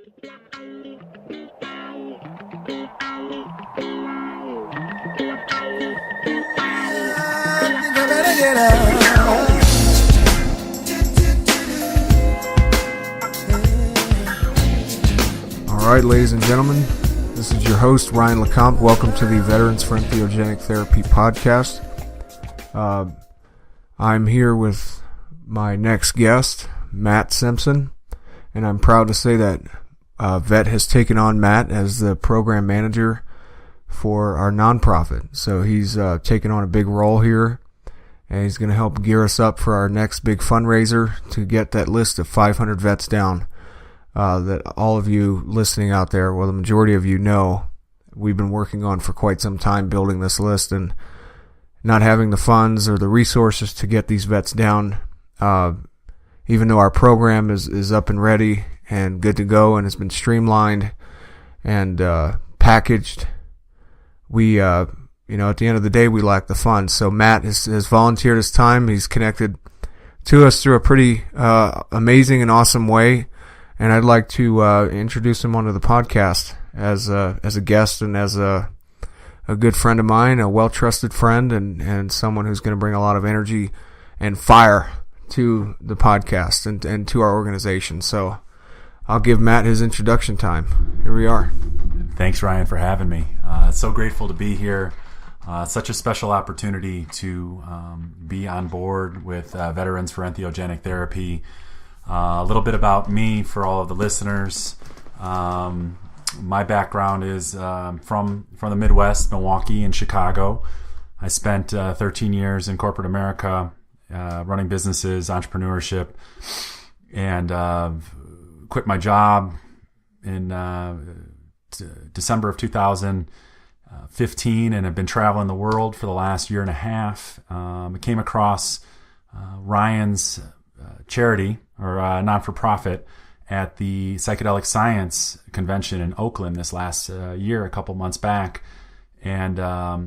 All right, ladies and gentlemen, this is your host, Ryan LeCompte. Welcome to the Veterans for Entheogenic Therapy podcast. I'm here with my next guest, Matt Simpson, and I'm proud to say that Vet has taken on Matt as the program manager for our nonprofit. So he's taken on a big role here, and he's going to help gear us up for our next big fundraiser to get that list of 500 vets down. That all of you listening out there, well, the majority of you know, we've been working on for quite some time building this list, and not having the funds or the resources to get these vets down, even though our program is up and ready and good to go and has been streamlined and packaged, we at the end of the day, we lack the funds. So Matt has volunteered his time. He's connected to us through a pretty amazing and awesome way. And I'd like to introduce him onto the podcast as a guest and as a good friend of mine, a well-trusted friend, and someone who's going to bring a lot of energy and fire to the podcast and to our organization. So I'll give Matt his introduction time. Here we are. Thanks, Ryan, for having me. So grateful to be here. Such a special opportunity to be on board with Veterans for Entheogenic Therapy. A little bit about me for all of the listeners. My background is from the Midwest, Milwaukee and Chicago. I spent 13 years in corporate America, running businesses, entrepreneurship, and quit my job in December of 2015, and have been traveling the world for the last year and a half. I came across Ryan's charity or non-for-profit at the Psychedelic Science Convention in Oakland this last year, a couple months back, and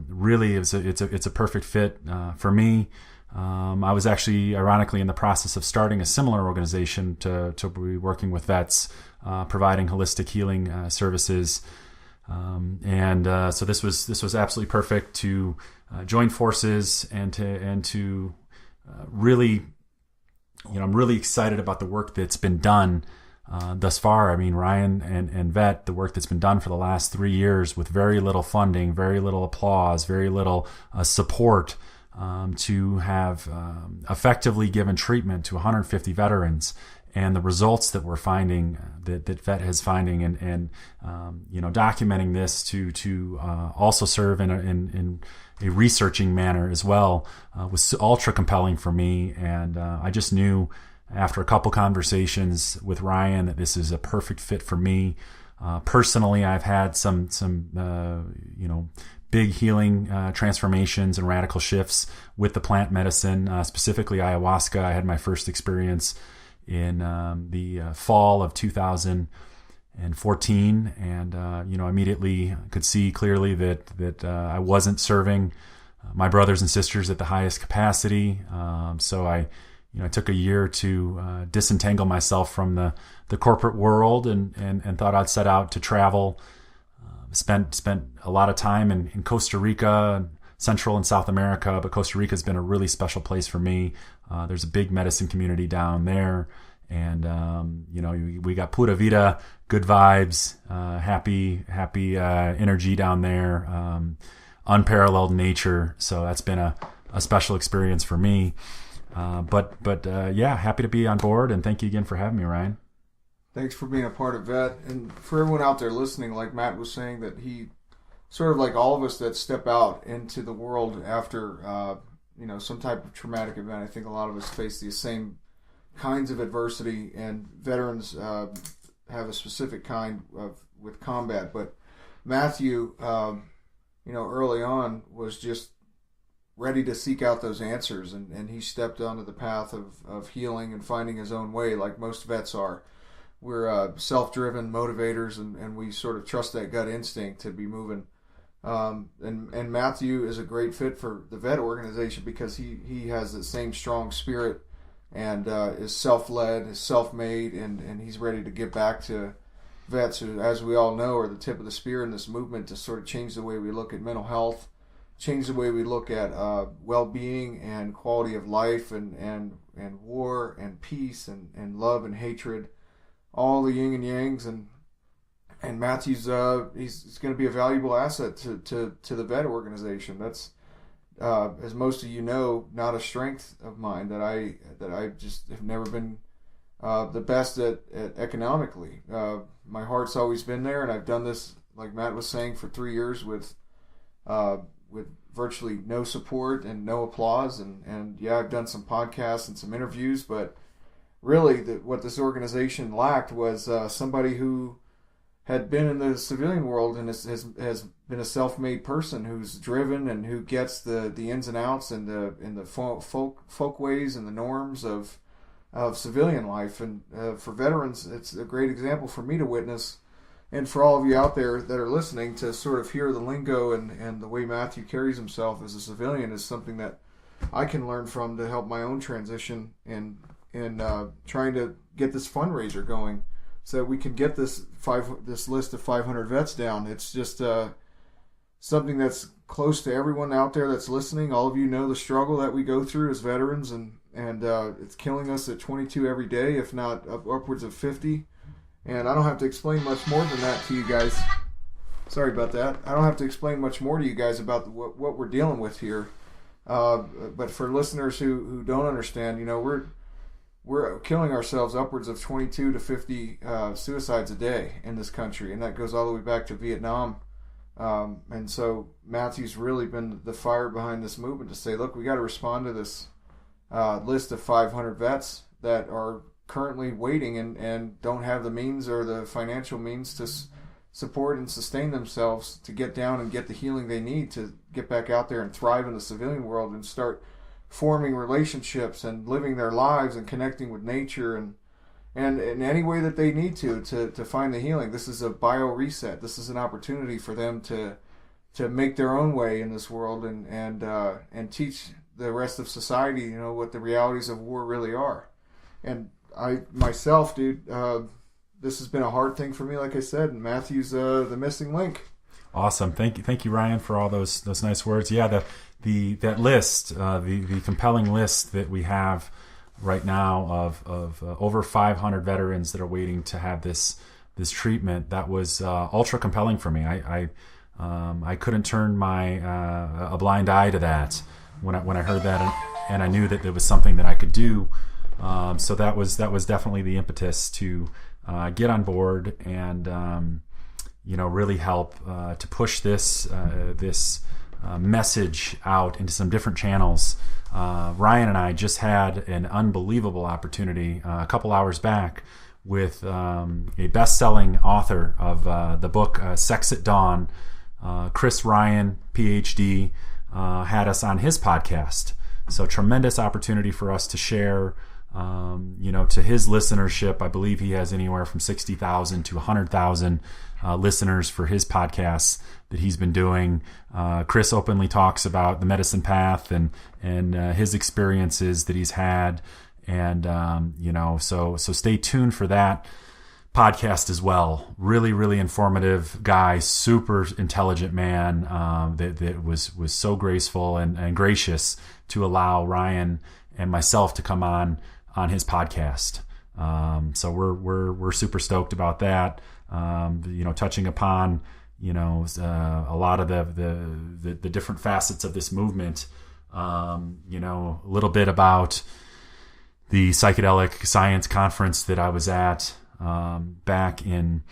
really it's a perfect fit for me. I was actually, ironically, in the process of starting a similar organization to be working with vets, providing holistic healing services, so this was absolutely perfect to join forces and to really. I'm really excited about the work that's been done thus far. I mean, Ryan and Vet, the work that's been done for the last 3 years with very little funding, very little applause, very little support to have effectively given treatment to 150 veterans. And the results that we're finding, that Vet is finding, and documenting this to also serve in a researching manner as well, was ultra compelling for me. And I just knew after a couple conversations with Ryan that this is a perfect fit for me. Personally, I've had some big healing transformations and radical shifts with the plant medicine, specifically ayahuasca. I had my first experience in the fall of 2014, and immediately could see clearly that I wasn't serving my brothers and sisters at the highest capacity. So I took a year to disentangle myself from the corporate world and thought I'd set out to travel. Spent a lot of time in Costa Rica, Central and South America, but Costa Rica has been a really special place for me. There's a big medicine community down there, and we got pura vida, good vibes, happy energy down there, unparalleled nature. So that's been a special experience for me. Happy to be on board, and thank you again for having me, Ryan. Thanks for being a part of Vet, and for everyone out there listening, like Matt was saying, that he sort of like all of us that step out into the world after some type of traumatic event. I think a lot of us face the same kinds of adversity, and veterans have a specific kind of with combat. But Matthew, early on was just ready to seek out those answers, and he stepped onto the path of healing and finding his own way, like most vets are. We're self-driven motivators, and we sort of trust that gut instinct to be moving. And Matthew is a great fit for the vet organization because he has the same strong spirit and is self-led, is self-made, and he's ready to get back to vets, who, as we all know, are the tip of the spear in this movement to sort of change the way we look at mental health, change the way we look at well-being and quality of life, and war and peace and love and hatred, all the yin and yangs. And Matthew's he's going to be a valuable asset to the vet organization. That's as most of you know, not a strength of mine, that I just have never been the best at economically. My heart's always been there, and I've done this, like Matt was saying, for 3 years with virtually no support and no applause. And yeah, I've done some podcasts and some interviews, but really what this organization lacked was somebody who had been in the civilian world and has been a self-made person who's driven and who gets the ins and outs and the folk ways and the norms of civilian life. And for veterans, it's a great example for me to witness, and for all of you out there that are listening, to sort of hear the lingo and the way Matthew carries himself as a civilian is something that I can learn from to help my own transition in trying to get this fundraiser going, so we can get this list of 500 vets down. It's just something that's close to everyone out there that's listening. All of you know the struggle that we go through as veterans, and it's killing us at 22 every day, if not upwards of 50. And I don't have to explain much more than that to you guys. Sorry about that. I don't have to explain much more to you guys about what we're dealing with here. But for listeners who don't understand, we're killing ourselves upwards of 22 to 50 suicides a day in this country, and that goes all the way back to Vietnam. And so Matthew's really been the fire behind this movement to say, look, we got to respond to this list of 500 vets that are currently waiting and don't have the means or the financial means to support and sustain themselves to get down and get the healing they need to get back out there and thrive in the civilian world and start forming relationships and living their lives and connecting with nature and in any way that they need to find the healing. This is a bio reset. This is an opportunity for them to make their own way in this world and teach the rest of society, what the realities of war really are. And I myself, dude, this has been a hard thing for me, like I said, and Matthew's the missing link. Awesome. Thank you, Ryan, for all those nice words. Yeah, that list, the compelling list that we have right now of over 500 veterans that are waiting to have this treatment, that was ultra compelling for me. I couldn't turn a blind eye to that when I heard that, and I knew that there was something that I could do. So that was definitely the impetus to get on board and really help to push this message out into some different channels. Ryan and I just had an unbelievable opportunity a couple hours back with a best-selling author of the book Sex at Dawn, Chris Ryan, PhD, had us on his podcast. So tremendous opportunity for us to share, to his listenership. I believe he has anywhere from 60,000 to 100,000 listeners for his podcasts that he's been doing. Chris openly talks about the medicine path and his experiences that he's had. And, so stay tuned for that podcast as well. Really, really informative guy, super intelligent man, that was so graceful and gracious to allow Ryan and myself to come on his podcast. So we're super stoked about that. Touching upon, a lot of the different facets of this movement, a little bit about the psychedelic science conference that I was at back in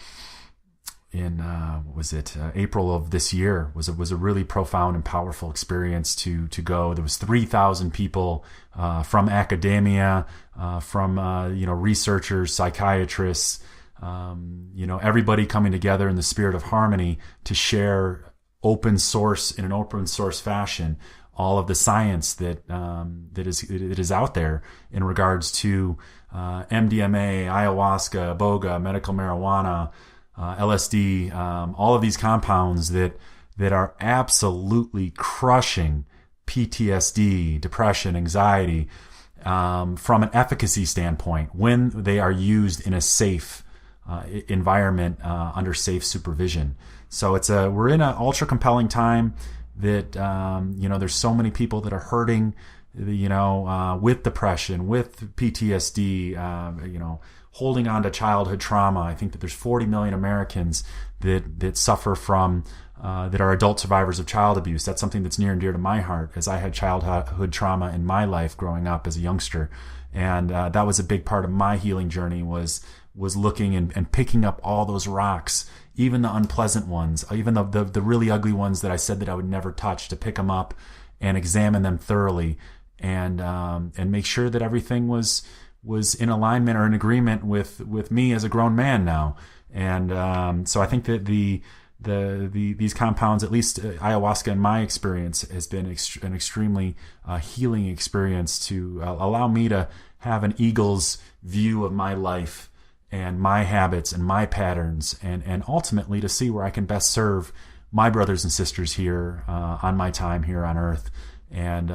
April of this year. Was a really profound and powerful experience to go. There was 3,000 people from academia, from researchers, psychiatrists, everybody coming together in the spirit of harmony to share in an open source fashion all of the science that is out there in regards to MDMA, ayahuasca, boga, medical marijuana, LSD, all of these compounds that are absolutely crushing PTSD, depression, anxiety, from an efficacy standpoint when they are used in a safe environment under safe supervision. So we're in an ultra compelling time that there's so many people that are hurting, with depression, with PTSD, holding on to childhood trauma. I think that there's 40 million Americans that suffer from that are adult survivors of child abuse. That's something that's near and dear to my heart, as I had childhood trauma in my life growing up as a youngster, and that was a big part of my healing journey. Was looking and picking up all those rocks, even the unpleasant ones, even the really ugly ones that I said that I would never touch, to pick them up and examine them thoroughly, and make sure that everything was in alignment or in agreement with me as a grown man now. And so I think that these compounds, at least ayahuasca in my experience, has been an extremely healing experience to allow me to have an eagle's view of my life and my habits and my patterns, and ultimately to see where I can best serve my brothers and sisters here on my time here on Earth. And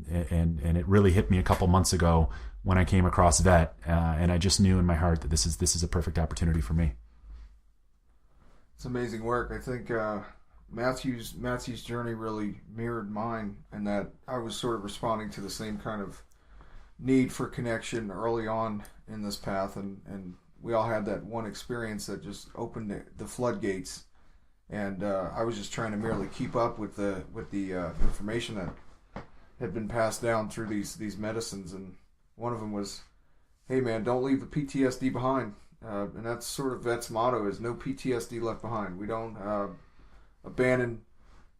it really hit me a couple months ago when I came across Vet, and I just knew in my heart that this is a perfect opportunity for me. It's amazing work. I think Matthew's journey really mirrored mine, in that I was sort of responding to the same kind of need for connection early on in this path, and we all had that one experience that just opened the floodgates, and I was just trying to merely keep up with the information that had been passed down through these medicines. And one of them was, hey man, don't leave the PTSD behind. And that's sort of Vet's motto, is no PTSD left behind. We don't abandon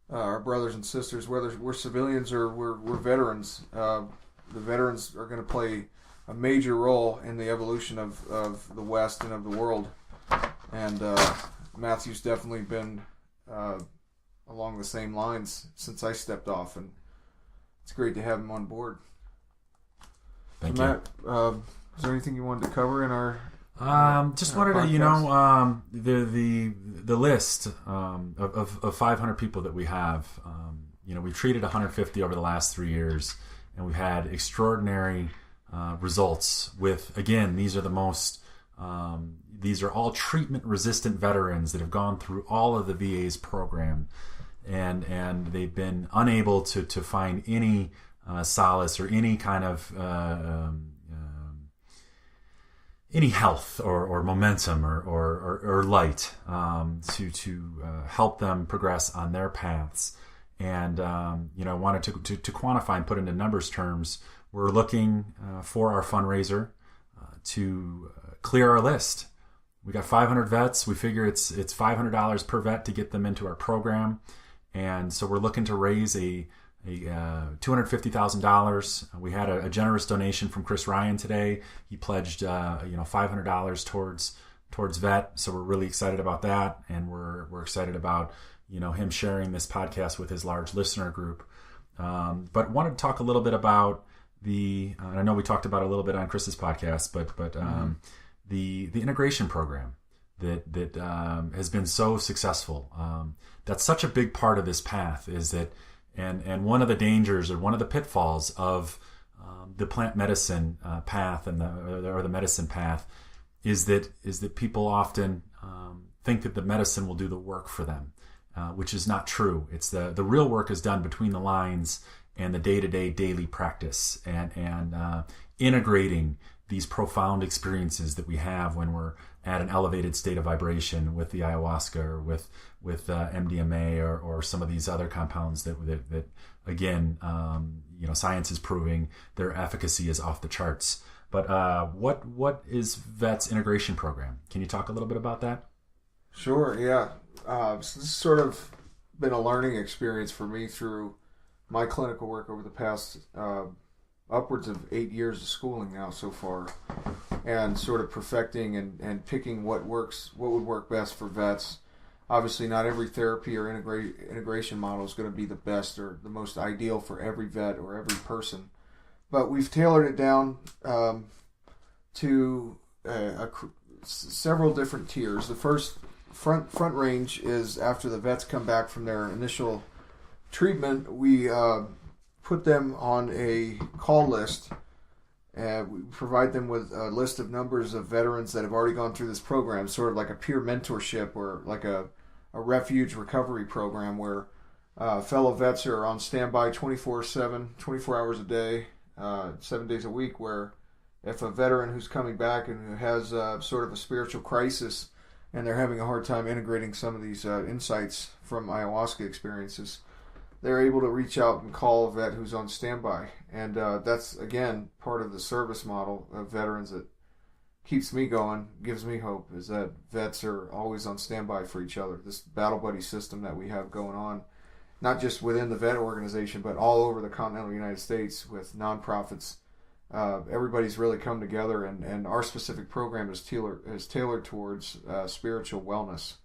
our brothers and sisters, whether we're civilians or we're veterans. The veterans are going to play a major role in the evolution of the West and of the world. And Matthew's definitely been along the same lines since I stepped off, and it's great to have him on board. Thank you. Matt, is there anything you wanted to cover in our... just wanted to, the list of 500 people that we have. We've treated 150 over the last 3 years, and we've had extraordinary results with, again, these are all treatment-resistant veterans that have gone through all of the VA's program, and they've been unable to find any solace or any kind of any health or momentum or light to help them progress on their paths. And wanted to quantify and put into numbers terms. We're looking for our fundraiser to clear our list. We got 500 vets. We figure it's $500 per vet to get them into our program, and so we're looking to raise a $250,000. We had a generous donation from Chris Ryan today. He pledged $500 towards Vet, so we're really excited about that, and we're excited about him sharing this podcast with his large listener group. But wanted to talk a little bit about and I know we talked about it a little bit on Chris's podcast, but the integration program that has been so successful. That's such a big part of this path, is that, and one of the dangers or one of the pitfalls of the plant medicine path and the medicine path is that people often think that the medicine will do the work for them, which is not true. It's the real work is done between the lines and the day-to-day daily practice, and integrating these profound experiences that we have when we're at an elevated state of vibration with the ayahuasca or with MDMA or some of these other compounds that again, science is proving their efficacy is off the charts. But what is VET's integration program? Can you talk a little bit about that? Sure, yeah. So this has sort of been a learning experience for me through my clinical work over the past upwards of 8 years of schooling now so far, and sort of perfecting and picking what would work best for vets. Obviously, not every therapy or integration model is going to be the best or the most ideal for every vet or every person, but we've tailored it down to several different tiers. The first front range is after the vets come back from their initial treatment. We put them on a call list We provide them with a list of numbers of veterans that have already gone through this program, sort of like a peer mentorship or like a refuge recovery program where fellow vets are on standby 24/7, 24 hours a day, 7 days a week, where if a veteran who's coming back and who has sort of a spiritual crisis and they're having a hard time integrating some of these insights from ayahuasca experiences, they're able to reach out and call a vet who's on standby. And that's, again, part of the service model of veterans that keeps me going, gives me hope, is that vets are always on standby for each other. This battle buddy system that we have going on, not just within the vet organization, but all over the continental United States with nonprofits. Everybody's really come together, and our specific program is tailored towards spiritual wellness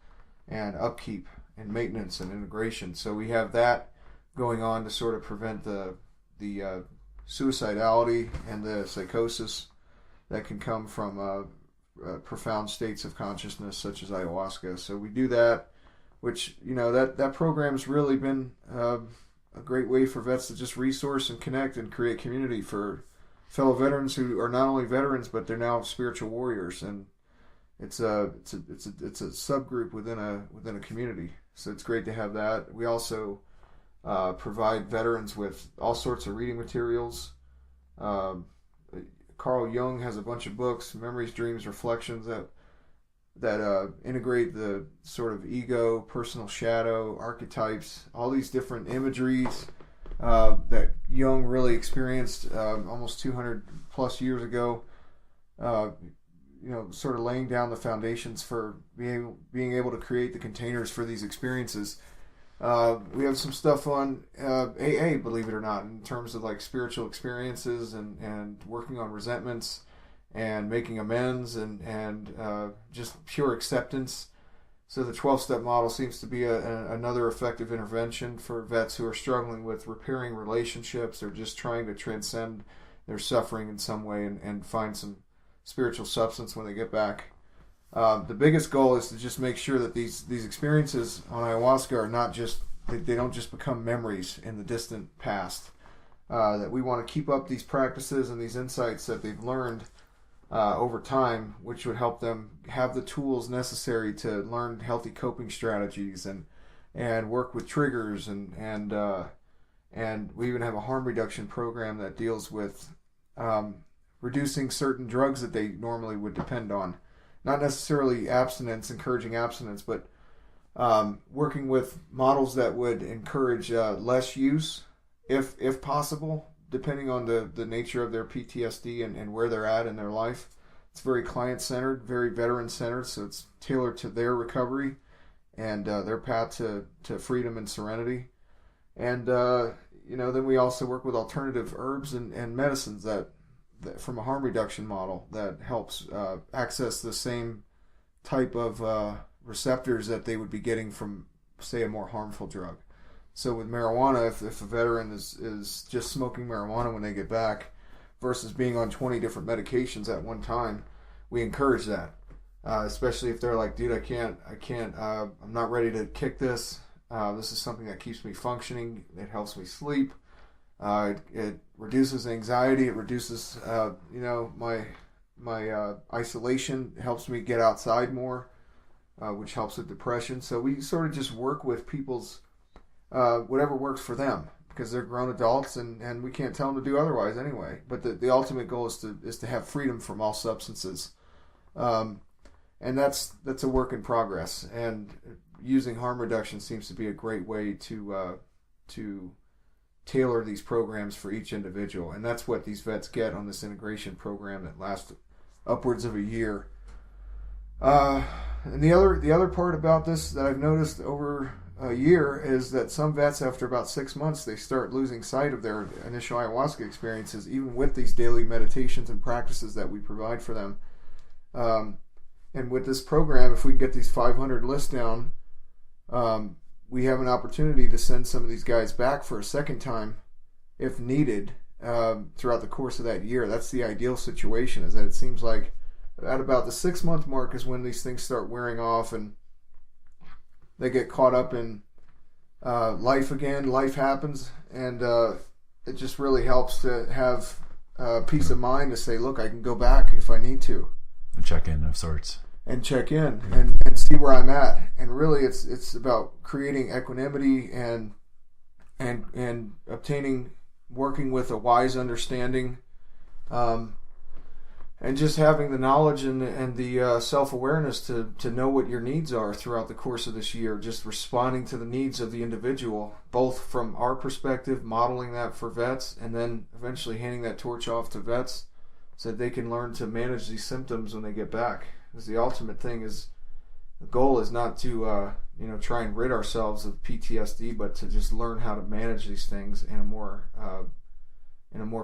and upkeep and maintenance and integration. So we have that going on to sort of prevent the suicidality and the psychosis that can come from profound states of consciousness such as ayahuasca. So we do that, which, that program's really been a great way for vets to just resource and connect and create community for fellow veterans who are not only veterans, but they're now spiritual warriors, and it's a subgroup within a community. So it's great to have that. We also provide veterans with all sorts of reading materials. Carl Jung has a bunch of books, Memories, Dreams, Reflections, that integrate the sort of ego, personal shadow, archetypes, all these different imageries that Jung really experienced almost 200 plus years ago. Sort of laying down the foundations for being able to create the containers for these experiences. We have some stuff on AA, believe it or not, in terms of like spiritual experiences and working on resentments and making amends and just pure acceptance. So the 12-step model seems to be another effective intervention for vets who are struggling with repairing relationships or just trying to transcend their suffering in some way and find some spiritual substance when they get back. The biggest goal is to just make sure that these experiences on ayahuasca are not just, they don't just become memories in the distant past. That we want to keep up these practices and these insights that they've learned over time, which would help them have the tools necessary to learn healthy coping strategies and work with triggers and we even have a harm reduction program that deals with reducing certain drugs that they normally would depend on. Not necessarily abstinence, encouraging abstinence, but working with models that would encourage less use, if possible, depending on the nature of their PTSD and where they're at in their life. It's very client-centered, very veteran-centered, so it's tailored to their recovery and their path to freedom and serenity. And, then we also work with alternative herbs and medicines that from a harm reduction model that helps access the same type of receptors that they would be getting from, say, a more harmful drug. So with marijuana, if a veteran is just smoking marijuana when they get back versus being on 20 different medications at one time, we encourage that. Especially if they're like, dude, I can't, I'm not ready to kick this. This is something that keeps me functioning. It helps me sleep. It reduces anxiety. It reduces, my isolation. It helps me get outside more, which helps with depression. So we sort of just work with people's whatever works for them, because they're grown adults and we can't tell them to do otherwise anyway. But the ultimate goal is to have freedom from all substances, and that's a work in progress. And using harm reduction seems to be a great way to tailor these programs for each individual, and that's what these vets get on this integration program that lasts upwards of a year. And the other part about this that I've noticed over a year is that some vets, after about 6 months, they start losing sight of their initial ayahuasca experiences, even with these daily meditations and practices that we provide for them. And with this program, if we can get these 500 lists down, we have an opportunity to send some of these guys back for a second time, if needed, throughout the course of that year. That's the ideal situation, is that it seems like at about the 6 month mark is when these things start wearing off and they get caught up in life again. Life happens, and it just really helps to have peace of mind to say, look, I can go back if I need to. A check-in of sorts. And check in and see where I'm at. And really it's about creating equanimity and obtaining, working with a wise understanding, and just having the knowledge and the self-awareness to know what your needs are throughout the course of this year, just responding to the needs of the individual, both from our perspective, modeling that for vets, and then eventually handing that torch off to vets so that they can learn to manage these symptoms when they get back. Because the ultimate thing is, the goal is not to try and rid ourselves of PTSD, but to just learn how to manage these things in a more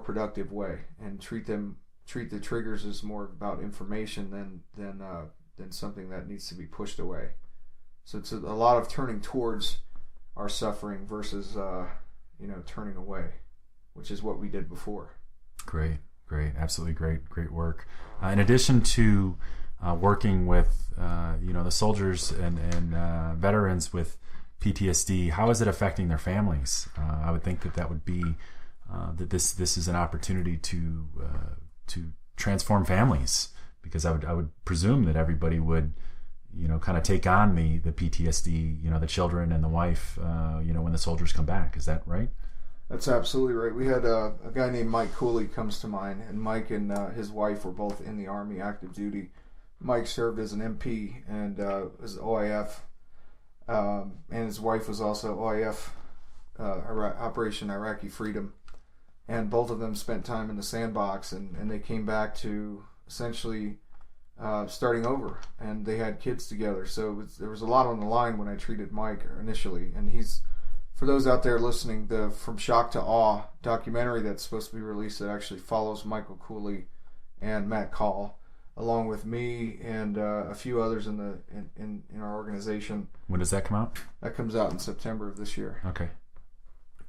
productive way, and treat the triggers as more about information than something that needs to be pushed away. So it's a lot of turning towards our suffering versus turning away, which is what we did before. Great, absolutely great work. In addition to working with the soldiers and veterans with PTSD, how is it affecting their families? I would think that would be that this is an opportunity to transform families, because I would presume that everybody would kind of take on the PTSD, the children and the wife, when the soldiers come back. Is that right? That's absolutely right. We had a guy named Mike Cooley comes to mind, and Mike and his wife were both in the Army active duty. Mike served as an MP and was OIF, and his wife was also OIF, Operation Iraqi Freedom. And both of them spent time in the sandbox, and they came back to essentially starting over, and they had kids together. So there was a lot on the line when I treated Mike initially. And he's, for those out there listening, the From Shock to Awe documentary that's supposed to be released that actually follows Michael Cooley and Matt Call, along with me and a few others in our organization. When does that come out? That comes out in September of this year. Okay.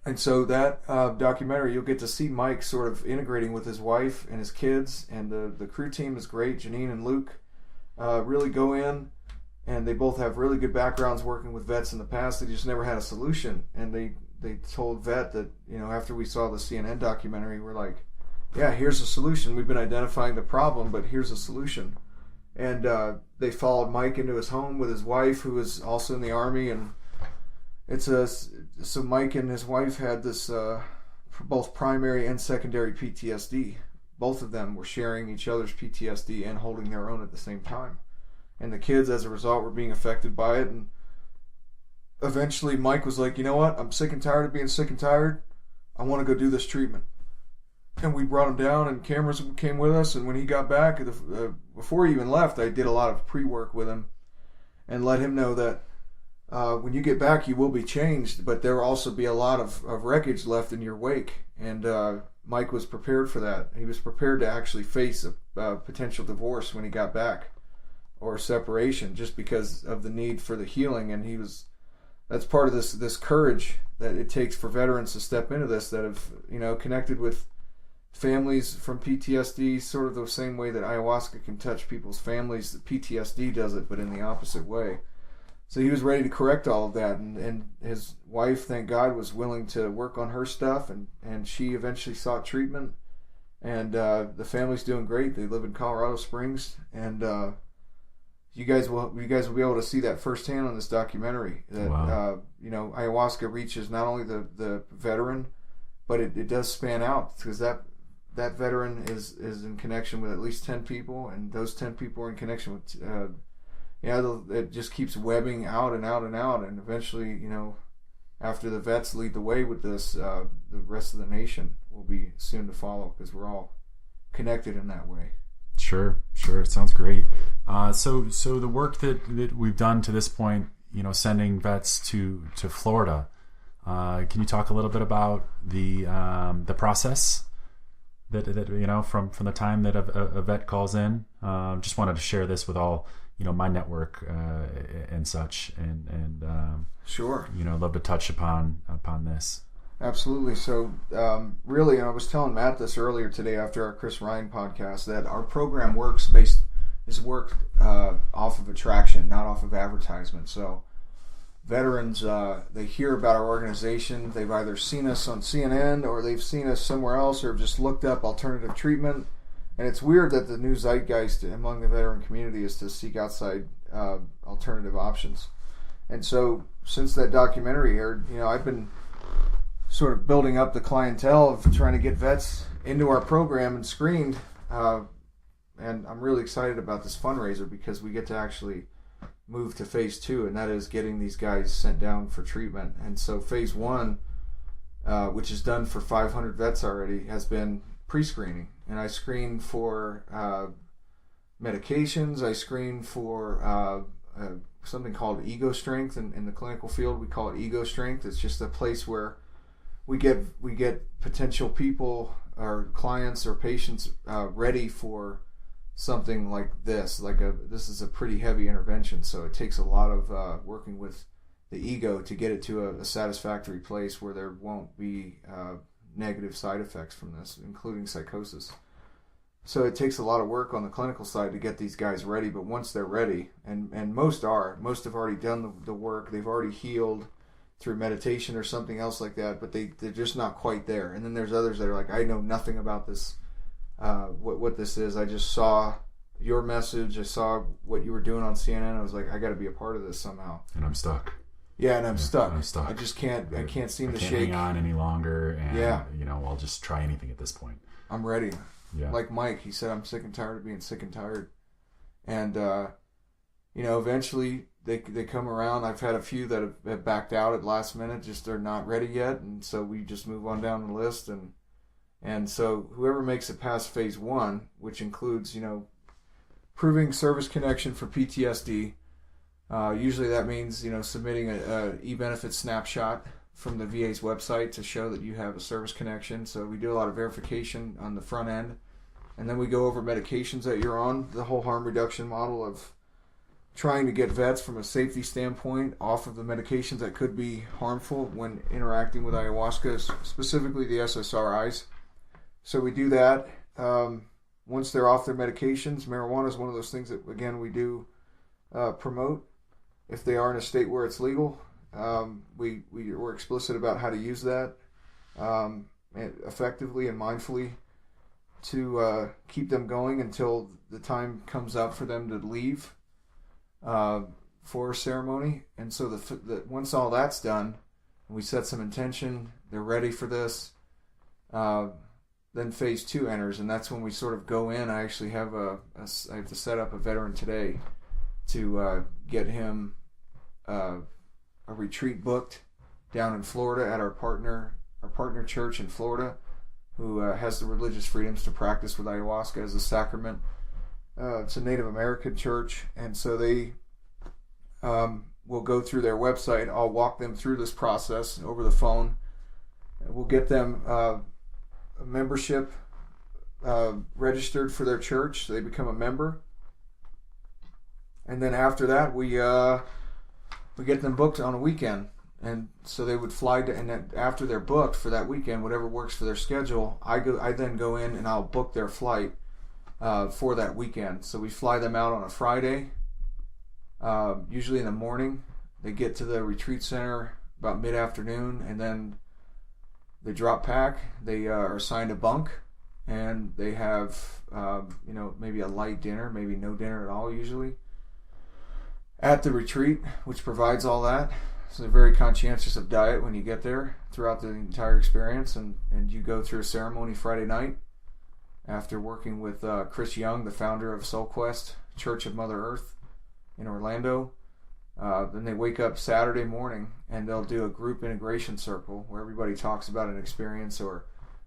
And so that documentary, you'll get to see Mike sort of integrating with his wife and his kids, and the crew team is great. Janine and Luke really go in, and they both have really good backgrounds working with vets in the past. They just never had a solution, and they told Vet that, after we saw the CNN documentary, we're like, yeah, here's a solution. We've been identifying the problem, but here's a solution. And they followed Mike into his home with his wife, who is also in the Army, and so Mike and his wife had this both primary and secondary PTSD. Both of them were sharing each other's PTSD and holding their own at the same time. And the kids, as a result, were being affected by it. And eventually Mike was like, you know what? I'm sick and tired of being sick and tired. I want to go do this treatment. And we brought him down, and cameras came with us. And when he got back, before he even left, I did a lot of pre-work with him and let him know that when you get back, you will be changed, but there will also be a lot of wreckage left in your wake. And Mike was prepared for that. He was prepared to actually face a potential divorce when he got back, or separation, just because of the need for the healing. And that's part of this courage that it takes for veterans to step into this, that have connected with families from PTSD, sort of the same way that ayahuasca can touch people's families. The PTSD does it, but in the opposite way. So he was ready to correct all of that, and his wife, thank God, was willing to work on her stuff, and she eventually sought treatment, and the family's doing great. They live in Colorado Springs, and you guys will be able to see that firsthand on this documentary. That wow. Ayahuasca reaches not only the veteran, but it does span out, because that veteran is in connection with at least 10 people, and those 10 people are in connection with it just keeps webbing out and out and out, and eventually, after the vets lead the way with this, the rest of the nation will be soon to follow, because we're all connected in that way. Sure. It sounds great. So the work that we've done to this point, sending vets to Florida, can you talk a little bit about the process that from the time that a vet calls in? Just wanted to share this with all my network and such, and sure, love to touch upon this. Absolutely. So really, and I was telling Matt this earlier today after our Chris Ryan podcast, that our program worked off of attraction, not off of advertisement. So veterans, they hear about our organization. They've either seen us on CNN or they've seen us somewhere else or just looked up alternative treatment. And it's weird that the new zeitgeist among the veteran community is to seek outside alternative options. And so since that documentary aired, I've been sort of building up the clientele of trying to get vets into our program and screened. And I'm really excited about this fundraiser because we get to actually move to phase 2, and that is getting these guys sent down for treatment. And so phase 1, which is done for 500 vets already, has been pre-screening. And I screen for medications. I screen for something called ego strength. In the clinical field, we call it ego strength. It's just a place where we get potential people or clients or patients ready for something like this. This is a pretty heavy intervention, so it takes a lot of working with the ego to get it to a satisfactory place where there won't be negative side effects from this, including psychosis. So it takes a lot of work on the clinical side to get these guys ready, but once they're ready, and most have already done the work, they've already healed through meditation or something else like that, but they're just not quite there. And then there's others that are like, I know nothing about this, what this is. I just saw your message. I saw what you were doing on CNN. I was like, I got to be a part of this somehow. And I'm stuck. Yeah, and I'm stuck. I'm stuck. I just can't. I can't seem to can't shake. hang on any longer. And I'll just try anything at this point. I'm ready. Yeah. Like Mike, he said, I'm sick and tired of being sick and tired. And eventually they come around. I've had a few that have backed out at last minute, just they're not ready yet, and so we just move on down the list. And so whoever makes it past phase 1, which includes proving service connection for PTSD. Usually that means submitting a e-benefit snapshot from the VA's website to show that you have a service connection. So we do a lot of verification on the front end, and then we go over medications that you're on, the whole harm reduction model of trying to get vets from a safety standpoint off of the medications that could be harmful when interacting with ayahuasca, specifically the SSRIs. So we do that. Once they're off their medications, marijuana is one of those things that, again, we do promote. If they are in a state where it's legal, we're explicit about how to use that effectively and mindfully to keep them going until the time comes up for them to leave for a ceremony. And so once all that's done, we set some intention, they're ready for this, then phase 2 enters, and that's when we sort of go in. I actually have I have to set up a veteran today to get him a retreat booked down in Florida at our partner church in Florida, who has the religious freedoms to practice with ayahuasca as a sacrament. It's a Native American church, and so they will go through their website. I'll walk them through this process over the phone. We'll get them a membership registered for their church, so they become a member. And then after that, we get them booked on a weekend. And so they would fly to, and then after they're booked for that weekend, whatever works for their schedule, I then go in and I'll book their flight for that weekend. So we fly them out on a Friday, usually in the morning. They get to the retreat center about mid-afternoon, and then they drop pack. They are assigned a bunk, and they have maybe a light dinner, maybe no dinner at all usually at the retreat, which provides all that. So they're very conscientious of diet when you get there throughout the entire experience, and you go through a ceremony Friday night after working with Chris Young, the founder of Soul Quest Church of Mother Earth in Orlando. Then they wake up Saturday morning and they'll do a group integration circle where everybody talks about an experience or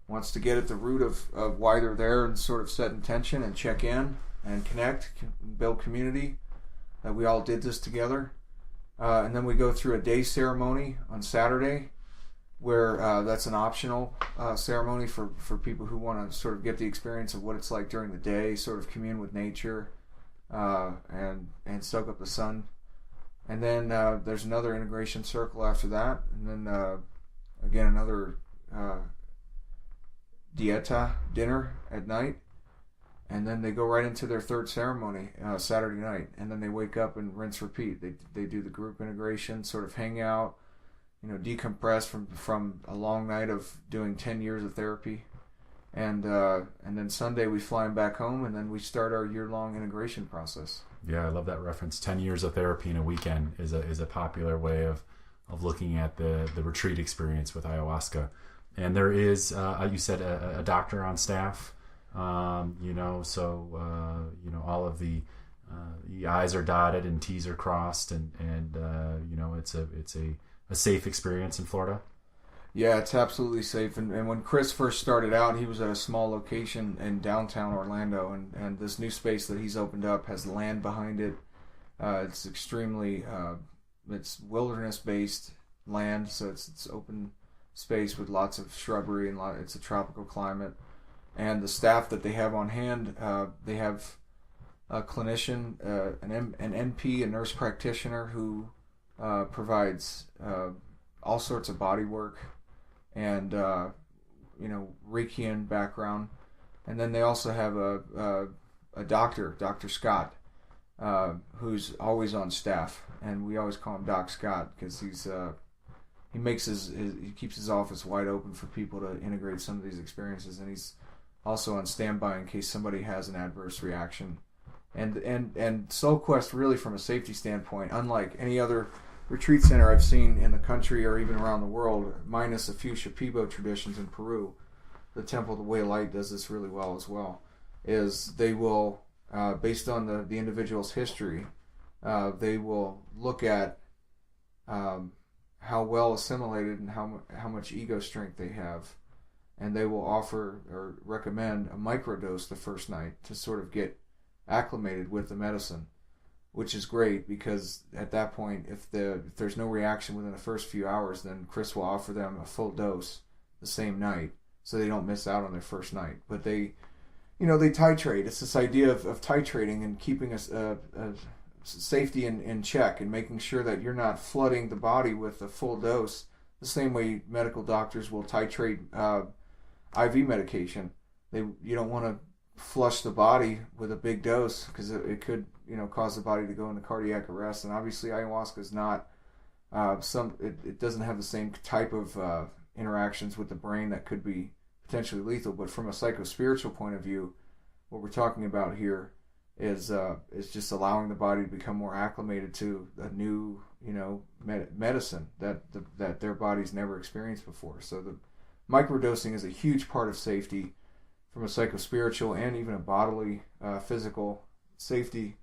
wants to get at the root of why they're there and sort of set intention and check in and connect, build community. We all did this together. And then we go through a day ceremony on Saturday where that's an optional ceremony for people who want to sort of get the experience of what it's like during the day, sort of commune with nature and soak up the sun. And then there's another integration circle after that. And then again, another dieta dinner at night. and then they go right into their third ceremony Saturday night, and then they wake up and rinse repeat. They do the group integration, sort of hang out, decompress from a long night of doing 10 years of therapy, and then Sunday we fly them back home, and then we start our year-long integration process. Yeah, I love that reference. 10 years of therapy in a weekend is a popular way of looking at the retreat experience with ayahuasca. And there is, you said, a doctor on staff. All of the I's are dotted and T's are crossed, and it's a safe experience in Florida. Yeah, it's absolutely safe. And when Chris first started out, he was at a small location in downtown Orlando, and this new space that he's opened up has land behind it. It's extremely, it's wilderness-based land, so it's open space with lots of shrubbery, and it's a tropical climate. And the staff that they have on hand, they have a clinician, an NP, a nurse practitioner who provides all sorts of body work and Reikian background. And then they also have a doctor, Dr. Scott, who's always on staff, and we always call him Doc Scott because he keeps his office wide open for people to integrate some of these experiences, and he's also on standby in case somebody has an adverse reaction. And Soul Quest, really from a safety standpoint, unlike any other retreat center I've seen in the country or even around the world, minus a few Shipibo traditions in Peru, the Temple of the Way of Light does this really well as well, is they will, based on the individual's history, they will look at how well assimilated and how much ego strength they have, and they will offer or recommend a microdose the first night to sort of get acclimated with the medicine, which is great because at that point, if there's no reaction within the first few hours, then Chris will offer them a full dose the same night so they don't miss out on their first night. But they titrate. It's this idea of titrating and keeping a safety in check and making sure that you're not flooding the body with a full dose the same way medical doctors will titrate IV medication. You don't want to flush the body with a big dose because it could cause the body to go into cardiac arrest. And obviously ayahuasca is not it doesn't have the same type of interactions with the brain that could be potentially lethal. But from a psychospiritual point of view, what we're talking about here is just allowing the body to become more acclimated to a new medicine that their body's never experienced before. So the microdosing is a huge part of safety from a psychospiritual and even a bodily physical safety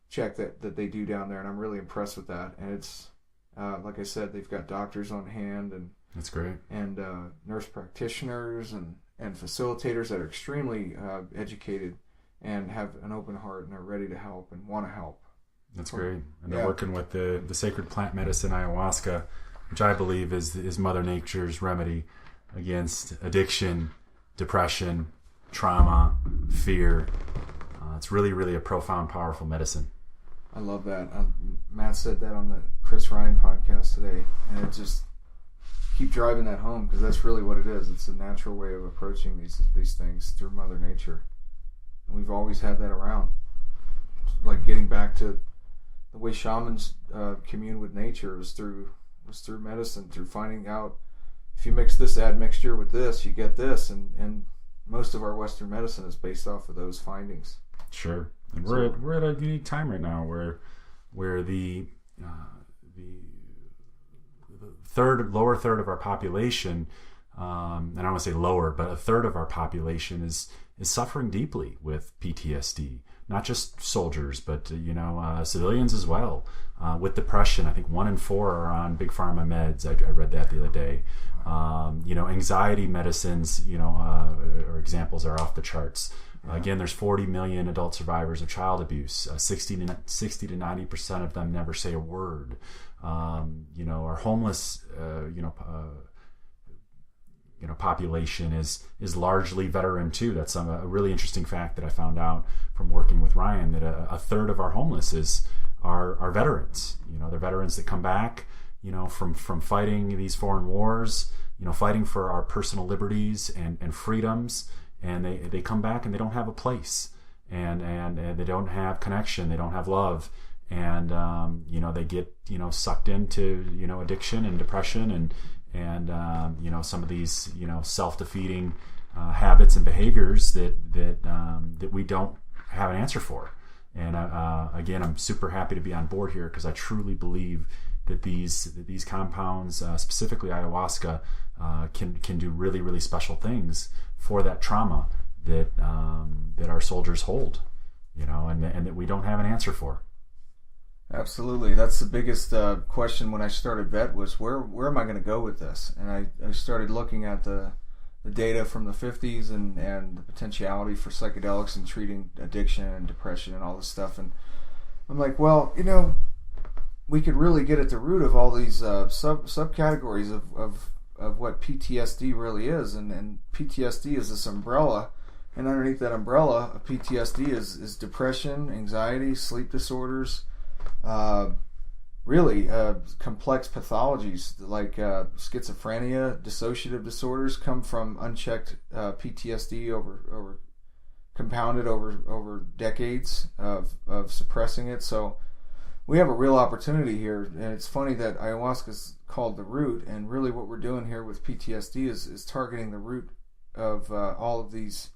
check that they do down there, and I'm really impressed with that. And it's like I said, they've got doctors on hand, and that's great, and nurse practitioners and facilitators that are extremely educated and have an open heart and are ready to help and want to help. That's great. And they're working with the sacred plant medicine ayahuasca, which I believe is Mother Nature's remedy against addiction, depression, trauma, fear. It's really, really a profound, powerful medicine. I love that. Matt said that on the Chris Ryan podcast today, and it just keep driving that home because that's really what it is. It's a natural way of approaching these things through Mother Nature. And we've always had that around. Like getting back to the way shamans commune with nature was through medicine, through finding out if you mix this admixture with this, you get this, and most of our Western medicine is based off of those findings. Sure, and we're at a unique time right now where the lower third of our population, and I don't want to say lower, but a third of our population is suffering deeply with PTSD. Not just soldiers, but civilians as well. With depression, I think 1 in 4 are on big pharma meds. I read that the other day. Anxiety medicines, or examples are off the charts. Again, there's 40 million adult survivors of child abuse. 60 to 90% of them never say a word. Our homeless, population is largely veteran too. That's a really interesting fact that I found out from working with Ryan, that a third of our homeless are veterans. They're veterans that come back, from fighting these foreign wars, fighting for our personal liberties and freedoms, and they come back and they don't have a place. and they don't have connection, they don't have love, and they get sucked into addiction and depression and some of these self-defeating habits and behaviors that we don't have an answer for. And again, I'm super happy to be on board here, because I truly believe that these compounds, specifically ayahuasca, can do really, really special things for that trauma that our soldiers hold, and that we don't have an answer for. Absolutely. That's the biggest question when I started VET was where am I going to go with this? And I started looking at the data from the 50s and the potentiality for psychedelics in treating addiction and depression and all this stuff. And I'm like, well, we could really get at the root of all these subcategories of what PTSD really is. And PTSD is this umbrella. And underneath that umbrella of PTSD is depression, anxiety, sleep disorders, really complex pathologies like schizophrenia, dissociative disorders come from unchecked PTSD over compounded over decades of suppressing it. So we have a real opportunity here, and it's funny that ayahuasca is called the root, and really what we're doing here with PTSD is targeting the root of all of these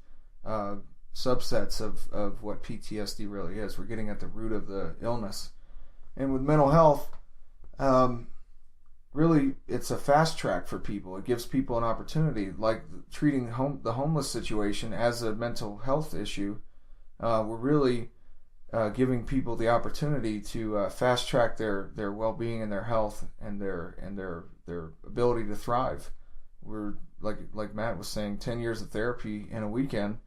subsets of what PTSD really is. We're getting at the root of the illness. And with mental health, really, it's a fast track for people. It gives people an opportunity, like treating the homeless situation as a mental health issue. We're really giving people the opportunity to fast track their well-being and their health and their ability to thrive. We're like Matt was saying, 10 years of therapy in a weekend.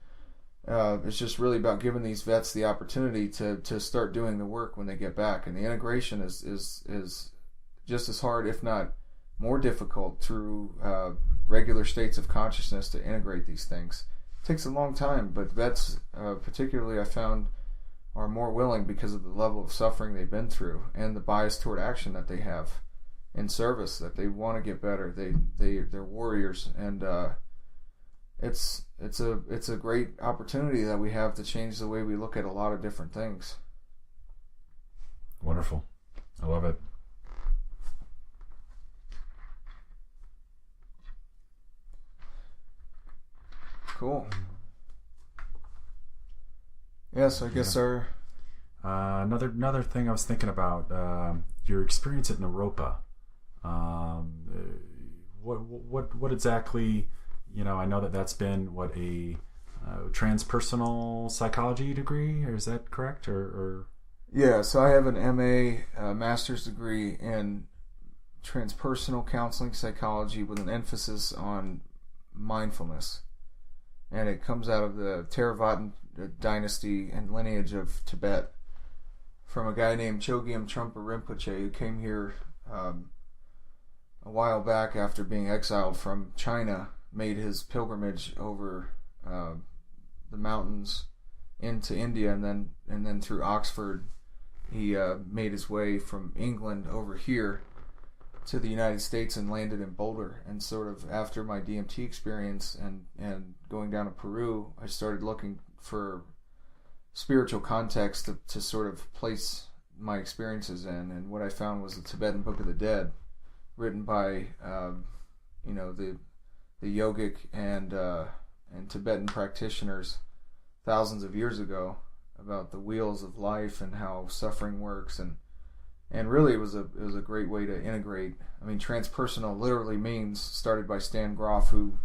It's just really about giving these vets the opportunity to start doing the work when they get back, and the integration is just as hard, if not more difficult, through regular states of consciousness to integrate these things. It takes a long time, but vets, particularly, I found, are more willing because of the level of suffering they've been through and the bias toward action that they have in service, that they want to get better. They're warriors, and it's a great opportunity that we have to change the way we look at a lot of different things. Wonderful. I love it. Cool. Yeah, so I guess our another thing I was thinking about, your experience at Naropa. What exactly? I know that's been a transpersonal psychology degree, or is that correct? Or yeah, so I have an MA, master's degree in transpersonal counseling psychology with an emphasis on mindfulness, and it comes out of the Theravada dynasty and lineage of Tibet, from a guy named Chogyam Trungpa Rinpoche, who came here a while back after being exiled from China. Made his pilgrimage over the mountains into India, and then through Oxford, he made his way from England over here to the United States and landed in Boulder. And sort of after my DMT experience and going down to Peru, I started looking for spiritual context to sort of place my experiences in. And what I found was the Tibetan Book of the Dead, written by the yogic and Tibetan practitioners thousands of years ago, about the wheels of life and how suffering works, and really it was a great way to integrate. I mean, transpersonal literally means, started by Stan Groff, who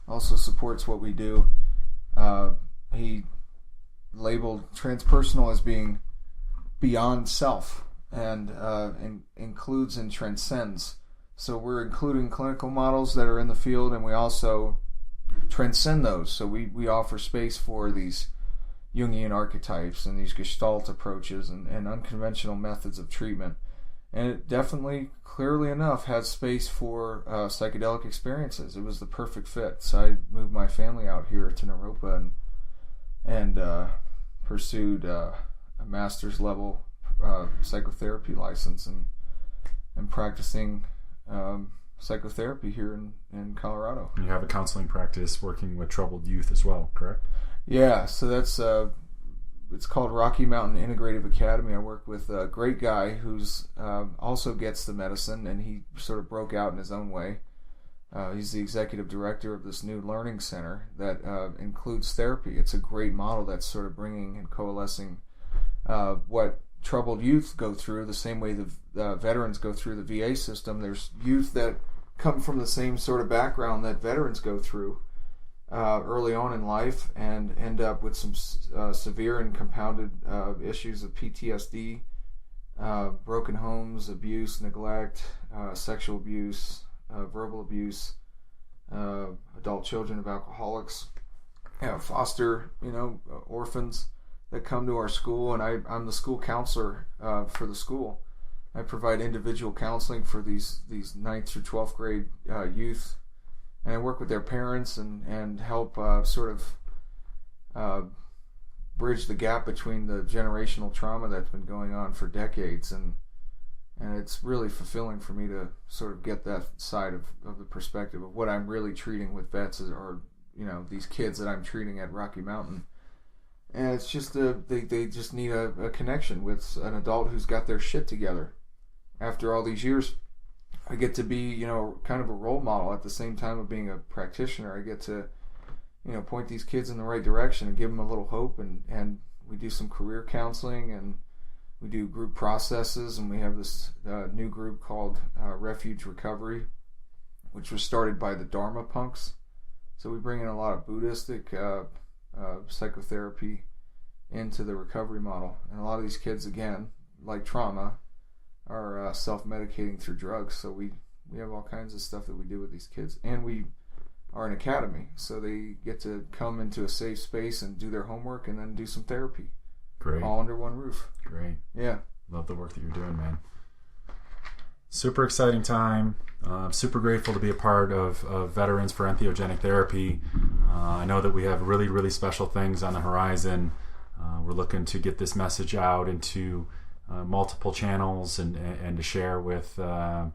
also supports what we do. He labeled transpersonal as being beyond self and includes and transcends. So we're including clinical models that are in the field, and we also transcend those. So we offer space for these Jungian archetypes and these Gestalt approaches and unconventional methods of treatment. And it definitely, clearly enough, has space for psychedelic experiences. It was the perfect fit. So I moved my family out here to Naropa and pursued a master's level psychotherapy license and practicing psychotherapy here in Colorado. You have a counseling practice working with troubled youth as well, correct? Yeah, so that's it's called Rocky Mountain Integrative Academy. I work with a great guy who's also gets the medicine, and he sort of broke out in his own way. He's the executive director of this new learning center that includes therapy. It's a great model that's sort of bringing and coalescing what troubled youth go through, the same way the veterans go through the VA system. There's youth that come from the same sort of background that veterans go through early on in life and end up with some severe and compounded issues of PTSD, broken homes, abuse, neglect, sexual abuse, verbal abuse, adult children of alcoholics, foster, orphans that come to our school. And I'm the school counselor for the school. I provide individual counseling for these 9th through 12th grade youth, and I work with their parents and help sort of bridge the gap between the generational trauma that's been going on for decades, and it's really fulfilling for me to sort of get that side of the perspective of what I'm really treating with vets, or these kids that I'm treating at Rocky Mountain. And it's just they just need a connection with an adult who's got their shit together. After all these years, I get to be, kind of a role model at the same time of being a practitioner. I get to, point these kids in the right direction and give them a little hope. And we do some career counseling, and we do group processes, and we have this new group called Refuge Recovery, which was started by the Dharma punks. So we bring in a lot of Buddhistic psychotherapy into the recovery model. And a lot of these kids, again, like trauma, are self-medicating through drugs. So we have all kinds of stuff that we do with these kids. And we are an academy, so they get to come into a safe space and do their homework and then do some therapy. Great. All under one roof. Great. Yeah. Love the work that you're doing, man. Super exciting time. Super grateful to be a part of Veterans for Entheogenic Therapy. I know that we have really, really special things on the horizon. We're looking to get this message out into multiple channels and to share with, and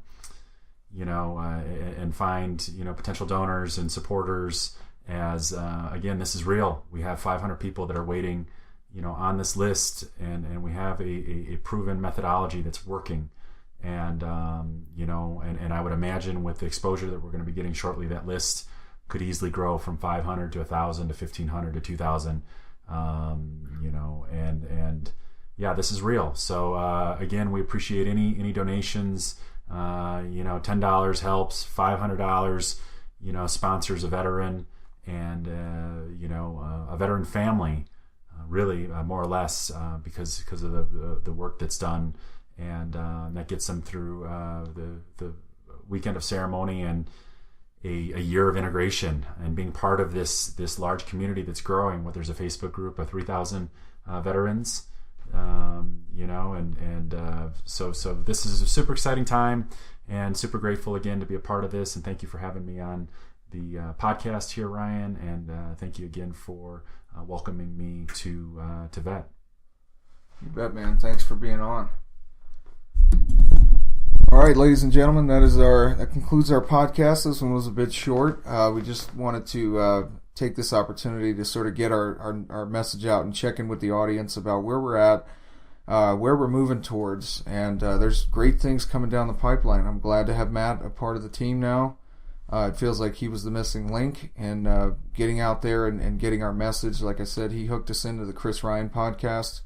find, potential donors and supporters as, again, this is real. We have 500 people that are waiting, on this list, and we have a proven methodology that's working. And, and I would imagine with the exposure that we're going to be getting shortly, that list could easily grow from 500 to 1,000 to 1,500 to 2,000, and yeah, this is real. So, again, we appreciate any donations. $10 helps, $500, sponsors a veteran and, a veteran family, really, more or less, because of the work that's done. And that gets them through the weekend of ceremony and a year of integration and being part of this large community that's growing. Where there's a Facebook group of 3,000 veterans, so this is a super exciting time, and super grateful again to be a part of this. And thank you for having me on the podcast here, Ryan. And thank you again for welcoming me to VET. You bet, man. Thanks for being on. All right, ladies and gentlemen, that concludes our podcast. This one was a bit short. We just wanted to take this opportunity to sort of get our message out and check in with the audience about where we're at, where we're moving towards, and there's great things coming down the pipeline. I'm glad to have Matt a part of the team now. It feels like he was the missing link in getting out there and getting our message. Like I said, he hooked us into the Chris Ryan podcast,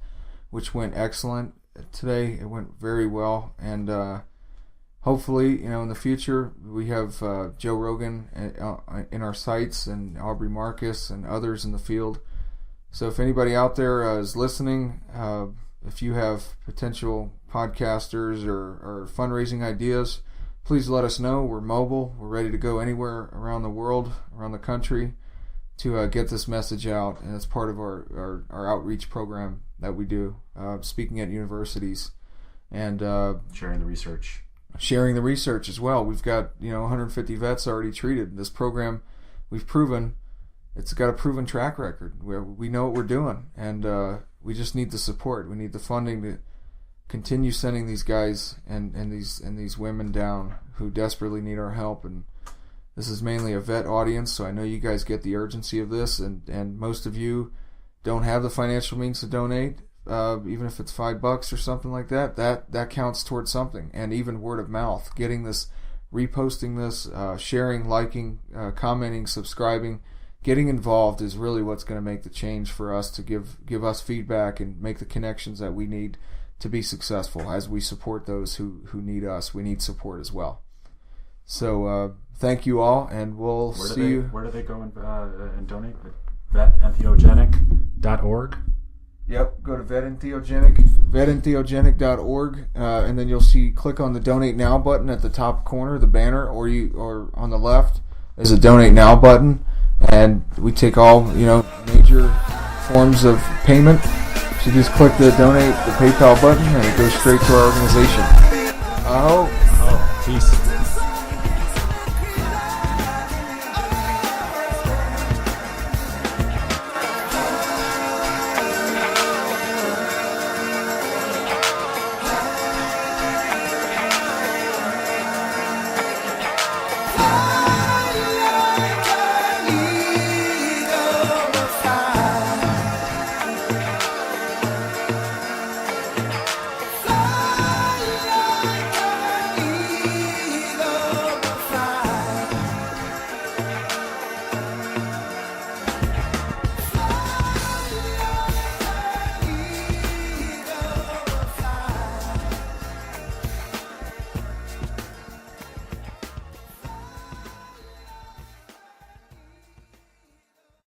which went excellent. Today it went very well, and hopefully, in the future we have Joe Rogan in our sights, and Aubrey Marcus and others in the field. So if anybody out there is listening, if you have potential podcasters or fundraising ideas, please let us know. We're mobile. We're ready to go anywhere around the world, around the country, to get this message out. And it's part of our outreach program that we do, speaking at universities and sharing the research. Sharing the research as well. We've got 150 vets already treated. This program, we've proven, it's got a proven track record where we know what we're doing, and we just need the support. We need the funding to continue sending these guys and these women down who desperately need our help. And this is mainly a vet audience, so I know you guys get the urgency of this, and most of you don't have the financial means to donate, even if it's $5 or something like that, that counts towards something. And even word of mouth, getting this, reposting this, sharing, liking, commenting, subscribing, getting involved is really what's going to make the change for us to give us feedback and make the connections that we need to be successful as we support those who need us. We need support as well. So thank you all, and we'll see you. Where do they go and donate? Entheogenic.org? Yep, go to vetentheogenic.org, and then you'll click on the Donate Now button at the top corner, the banner, or on the left is a Donate Now button, and we take all major forms of payment. So just click the Donate, the PayPal button, and it goes straight to our organization. I hope